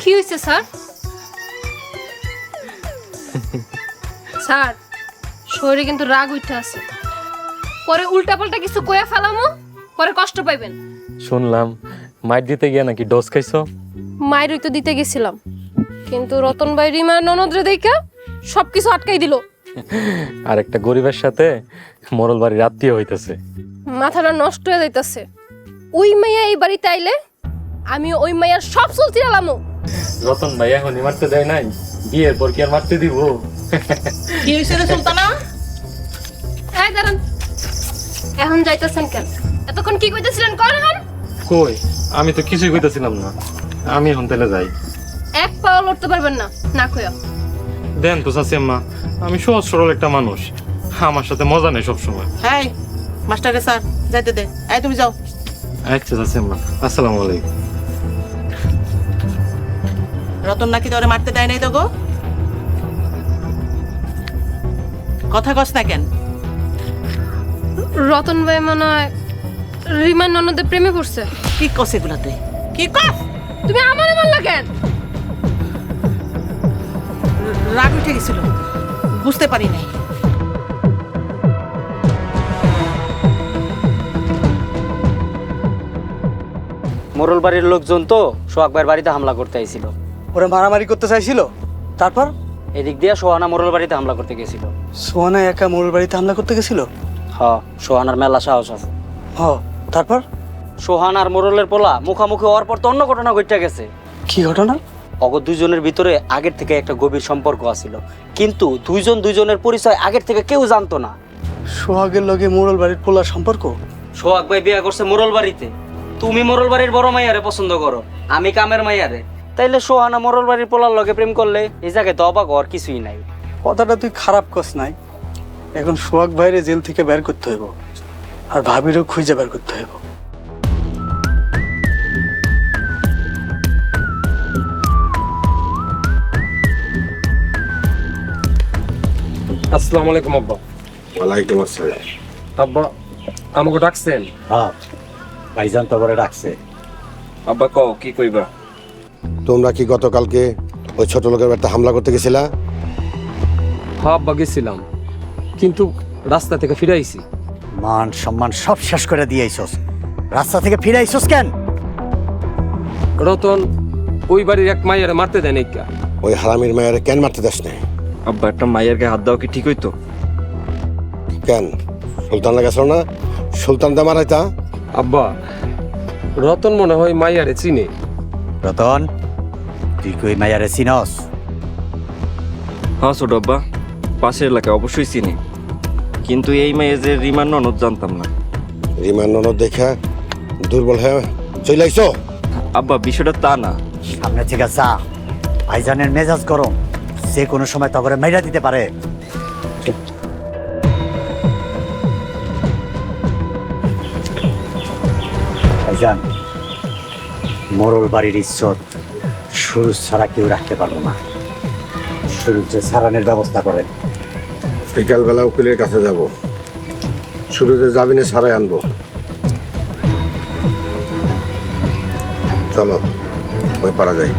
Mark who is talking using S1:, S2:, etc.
S1: কি হয়েছে sir? Sir শরীরে কিন্তু রাগ উঠে আছে, পরে উল্টাপাল্টা কিছু কয়ে ফেলামো, পরে কষ্ট পাইবেন।
S2: শুনলাম মাইর দিতে গিয়া নাকি ডোজ খাইছো।
S1: মায়েরই তো দিতে গেছিলাম, কিন্তু রতন ভাই রিমা ননদরে দেখা সবকিছু আটকাই দিল।
S2: আর একটা গরিবের সাথে মোরল বাড়ির আত্মীয় হইতেছে।
S1: মাথাটা নষ্ট হয়ে যাইতাছে। ওই মাইয়া এই বাড়িতে আইলে আমি ওই মাইয়ার সব চুল চিরালামো।
S2: রতন ভাই এখনই মারতে দেয় নাই, বিয়ের পর কি আর মারতে দিব?
S3: কি হইছে রে সুলতানা?
S1: এই দাঁড়ান, এখন যাইতেছেন কেন? এতক্ষণ কি কইতেছিলেন কর এখন?
S2: কই, আমি তো কিছুই কইতাছিলাম না। আমি এখন তাহলে যাই।
S1: এক পাও লড়তে পারবেন না, না কইয়া।
S2: দেন তো চাচি আম্মা, আমি সহজ সরল একটা মানুষ, আমার সাথে মজা নেই সবসময়।
S3: হ্যাঁ মাস্টারে স্যার যাইতে দে। এই তুমি যাও।
S2: আচ্ছা চাচি আম্মা, আসসালামু আলাইকুম।
S3: রতন নাকি তোরে মারতে দেয় নাই তো গো? কথা কস না কেন?
S1: রতন ভাই মনে হয় রিমার ননদের প্রেমে পড়ছে।
S3: কি কস এগুলা তুই? কি কস?
S1: তুমি আমারে মারলা কেন?
S3: রাগ উঠে গেছিল, বুঝতে পারি নাই।
S4: মোরল বাড়ির লোকজন তো সোহাগ ভাইয়ের বাড়িতে হামলা করতে আইছিল।
S5: ওরা মারামারি করতে চাইছিল, তারপর
S4: এদিক দিয়ে সোহানা মোরল বাড়িতে হামলা করতে গেছিল।
S5: সোহানা একা মোড়ল বাড়িতে হামলা করতে গেছিল?
S4: হ, সোহানার মেলা সাহস আছে।
S5: হ, তারপর
S4: সোহান আর মোরলের পোলা মুখামুখি হওয়ার পর তো অন্য ঘটনা ঘটে গেছে।
S5: কি ঘটনা?
S4: অগ দুইজনের ভিতরে আগের থেকে একটা গভীর সম্পর্ক আছিল, কিন্তু দুইজনের পরিচয় আগের থেকে কেউ জানতো না।
S5: সোহাগের লগে মোড়ল বাড়ির পোলার সম্পর্ক?
S4: সোহাগ ভাই বিয়ে করছে মোরল বাড়িতে। তুমি মোরল বাড়ির বড় মাইয়ারে পছন্দ করো, আমি কামের মাইয়ারে। তাইলে সোহানা মোরল বাড়ির পোলার লগে প্রেম করলে এই জায়গায় তো অবাক হওয়ার কিছুই নাই।
S5: কথাটা তুই খারাপ কস নাই। এখন সোহাগ ভাইরে জেল থেকে বের করতে হইব, আর ভাবিরও খুঁজে বের করতে হইব।
S2: আসসালামু আলাইকুম আব্বা।
S6: ওয়ালাইকুম আসসালাম।
S2: আব্বা আমাকে ডাকছেন?
S7: হ্যাঁ, ভাইজান তো বলে ডাকছে।
S2: আব্বা কও কি কইবা?
S6: তোমরা কি গতকালকে ওই ছোট লোকের বাড়িতে হামলা করতে গেছিলা?
S8: হ্যাঁ আব্বা গেছিলাম, কিন্তু রাস্তা থেকে ফিরে আইছি।
S7: মান সম্মান সব শেষ করে দিয়ে আইছস, রাস্তা থেকে ফিরে আইছস কেন?
S8: রতন ওই বাড়ির এক মাইয়ারে মারতে দেয় নাই কা।
S6: ওই হারামির মায়ের কেন মারতে দাস না?
S2: আব্বা একটা মায়ের গায়ে হাত দাও কি ঠিক হইতো?
S6: কেন সুলতানের গেছিল না? সুলতান দা মারাইতা?
S8: আব্বা রতন মনে হয় মাইয়ারে চিনে।
S7: রতন, তুই কই মায়ারে চিনস?
S9: হ্যাঁ ছোট আব্বা, পাশের এলাকায় অবশ্যই চিনি, কিন্তু এই মেয়ে যে রিমার ননদ জানতাম না।
S6: রিমার ননদ দেখা দুর্বল হয়ে চলে আইছো?
S9: আব্বা বিষয়টা তা না।
S7: সামনে থেকে যা, ভাইজানের মেজাজ গরম, যে কোনো সময় তগরে মাইরা দিতে পারে। ভাইজান, মোরল বাড়ির ইজ্জত সুরুজ ছাড়া কেউ রাখতে পারবো না। সুরুজের সারানের ব্যবস্থা করেন।
S6: বিকালবেলা উকিলের কাছে যাব, সুরজের জামিনে ছাড়াই আনবো। চলো ওই পারা যাই।